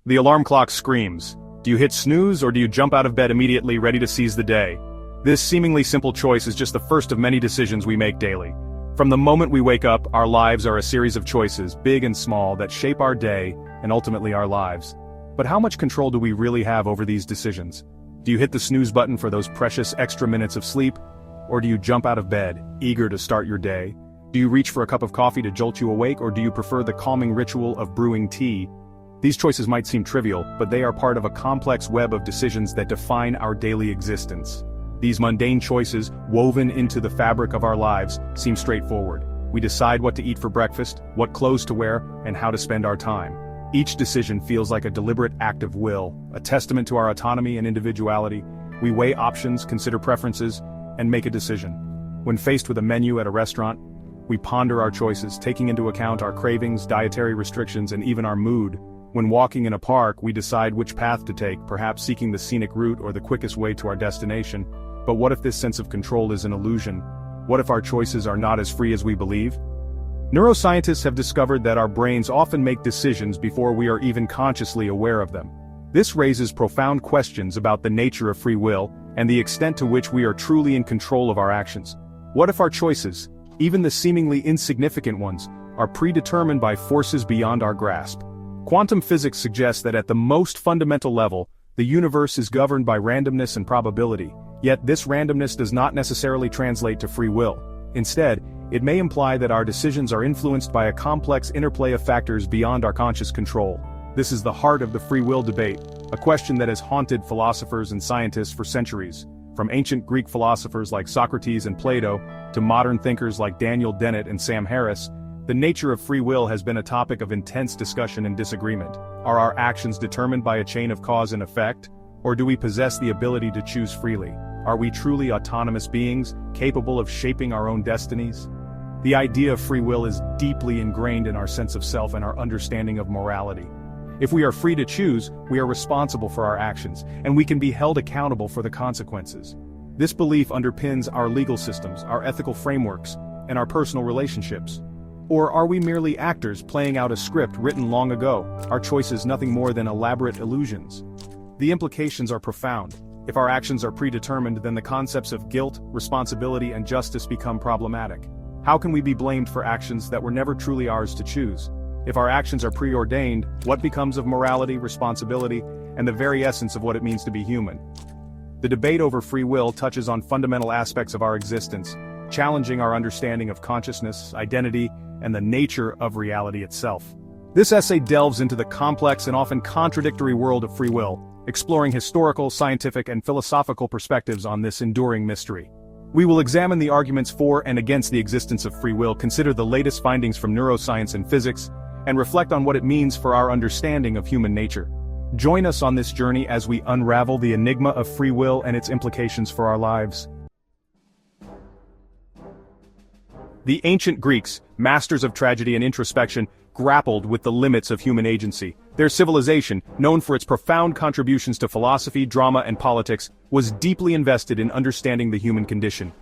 The alarm clock screams. Do you hit snooze or do you jump out of bed immediately ready to seize the day? This seemingly simple choice is just the first of many decisions we make daily. From the moment we wake up, our lives are a series of choices, big and small, that shape our day and ultimately our lives. But how much control do we really have over these decisions? Do you hit the snooze button for those precious extra minutes of sleep? Or do you jump out of bed, eager to start your day? Do you reach for a cup of coffee to jolt you awake, or do you prefer the calming ritual of brewing tea? These choices might seem trivial, but they are part of a complex web of decisions that define our daily existence. These mundane choices, woven into the fabric of our lives, seem straightforward. We decide what to eat for breakfast, what clothes to wear, and how to spend our time. Each decision feels like a deliberate act of will, a testament to our autonomy and individuality. We weigh options, consider preferences, and make a decision. When faced with a menu at a restaurant, we ponder our choices, taking into account our cravings, dietary restrictions, and even our mood. When walking in a park, we decide which path to take, perhaps seeking the scenic route or the quickest way to our destination. But what if this sense of control is an illusion? What if our choices are not as free as we believe? Neuroscientists have discovered that our brains often make decisions before we are even consciously aware of them. This raises profound questions about the nature of free will and the extent to which we are truly in control of our actions. What if our choices, even the seemingly insignificant ones, are predetermined by forces beyond our grasp? Quantum physics suggests that at the most fundamental level, the universe is governed by randomness and probability, yet this randomness does not necessarily translate to free will. Instead, it may imply that our decisions are influenced by a complex interplay of factors beyond our conscious control. This is the heart of the free will debate, a question that has haunted philosophers and scientists for centuries. From ancient Greek philosophers like Socrates and Plato, to modern thinkers like Dennett and Sam Harris, the nature of free will has been a topic of intense discussion and disagreement. Are our actions determined by a chain of cause and effect, or do we possess the ability to choose freely? Are we truly autonomous beings, capable of shaping our own destinies? The idea of free will is deeply ingrained in our sense of self and our understanding of morality. If we are free to choose, we are responsible for our actions, and we can be held accountable for the consequences. This belief underpins our legal systems, our ethical frameworks, and our personal relationships. Or are we merely actors playing out a script written long ago, our choices nothing more than elaborate illusions? The implications are profound. If our actions are predetermined, then the concepts of guilt, responsibility, and justice become problematic. How can we be blamed for actions that were never truly ours to choose? If our actions are preordained, what becomes of morality, responsibility, and the very essence of what it means to be human? The debate over free will touches on fundamental aspects of our existence, challenging our understanding of consciousness, identity, and the nature of reality itself. This essay delves into the complex and often contradictory world of free will, exploring historical, scientific, and philosophical perspectives on this enduring mystery. We will examine the arguments for and against the existence of free will, consider the latest findings from neuroscience and physics, and reflect on what it means for our understanding of human nature. Join us on this journey as we unravel the enigma of free will and its implications for our lives. The ancient Greeks, masters of tragedy and introspection, grappled with the limits of human agency. Their civilization, known for its profound contributions to philosophy, drama, and politics, was deeply invested in understanding the human condition.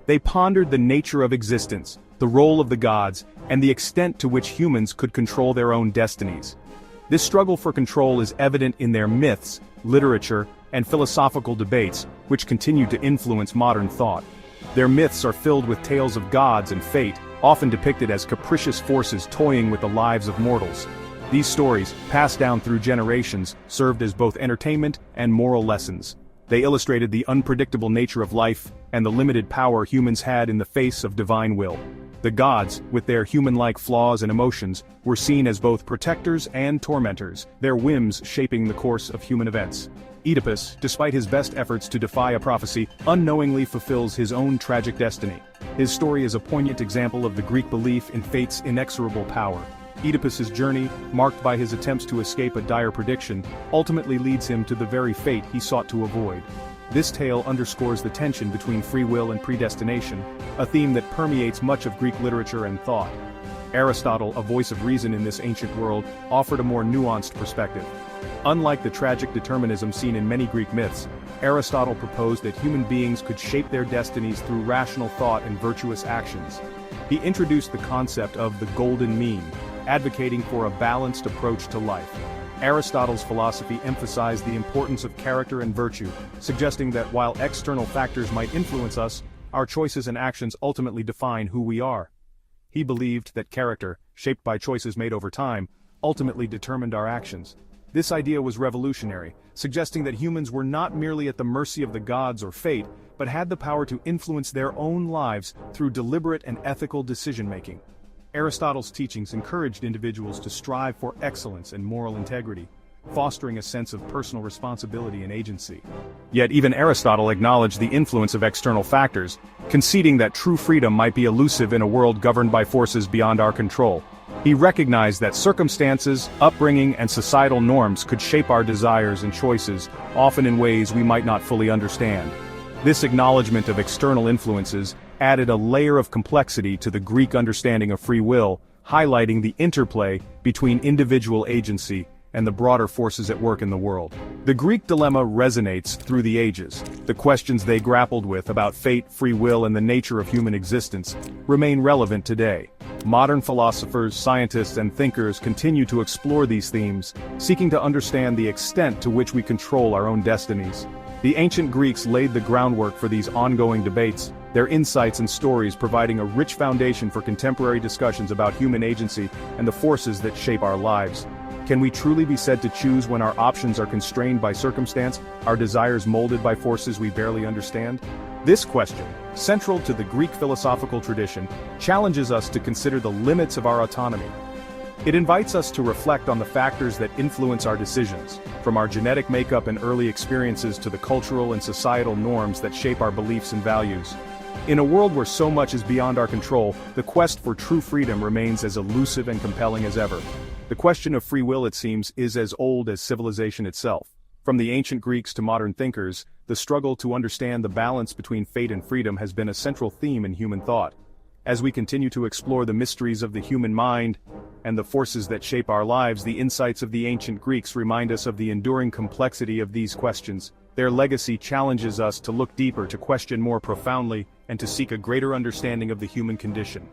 They pondered the nature of existence, the role of the gods, and the extent to which humans could control their own destinies. This struggle for control is evident in their myths, literature, and philosophical debates, which continue to influence modern thought. Their myths are filled with tales of gods and fate, often depicted as capricious forces toying with the lives of mortals. These stories, passed down through generations, served as both entertainment and moral lessons. They illustrated the unpredictable nature of life and the limited power humans had in the face of divine will. The gods, with their human-like flaws and emotions, were seen as both protectors and tormentors, their whims shaping the course of human events. Oedipus, despite his best efforts to defy a prophecy, unknowingly fulfills his own tragic destiny. His story is a poignant example of the Greek belief in fate's inexorable power. Oedipus's journey, marked by his attempts to escape a dire prediction, ultimately leads him to the very fate he sought to avoid. This tale underscores the tension between free will and predestination, a theme that permeates much of Greek literature and thought. Aristotle, a voice of reason in this ancient world, offered a more nuanced perspective. Unlike the tragic determinism seen in many Greek myths, Aristotle proposed that human beings could shape their destinies through rational thought and virtuous actions. He introduced the concept of the golden mean, advocating for a balanced approach to life. Aristotle's philosophy emphasized the importance of character and virtue, suggesting that while external factors might influence us, our choices and actions ultimately define who we are. He believed that character, shaped by choices made over time, ultimately determined our actions. This idea was revolutionary, suggesting that humans were not merely at the mercy of the gods or fate, but had the power to influence their own lives through deliberate and ethical decision-making. Aristotle's teachings encouraged individuals to strive for excellence and moral integrity, fostering a sense of personal responsibility and agency. Yet even Aristotle acknowledged the influence of external factors, conceding that true freedom might be elusive in a world governed by forces beyond our control. He recognized that circumstances, upbringing, and societal norms could shape our desires and choices, often in ways we might not fully understand. This acknowledgement of external influences added a layer of complexity to the Greek understanding of free will, highlighting the interplay between individual agency and the broader forces at work in the world. The Greek dilemma resonates through the ages. The questions they grappled with about fate, free will, and the nature of human existence remain relevant today. Modern philosophers, scientists, and thinkers continue to explore these themes, seeking to understand the extent to which we control our own destinies. The ancient Greeks laid the groundwork for these ongoing debates, their insights and stories providing a rich foundation for contemporary discussions about human agency and the forces that shape our lives. Can we truly be said to choose when our options are constrained by circumstance, our desires molded by forces we barely understand? This question, central to the Greek philosophical tradition, challenges us to consider the limits of our autonomy. It invites us to reflect on the factors that influence our decisions, from our genetic makeup and early experiences to the cultural and societal norms that shape our beliefs and values. In a world where so much is beyond our control, the quest for true freedom remains as elusive and compelling as ever. The question of free will, it seems, is as old as civilization itself. From the ancient Greeks to modern thinkers, the struggle to understand the balance between fate and freedom has been a central theme in human thought. As we continue to explore the mysteries of the human mind and the forces that shape our lives, the insights of the ancient Greeks remind us of the enduring complexity of these questions. Their legacy challenges us to look deeper, to question more profoundly, and to seek a greater understanding of the human condition.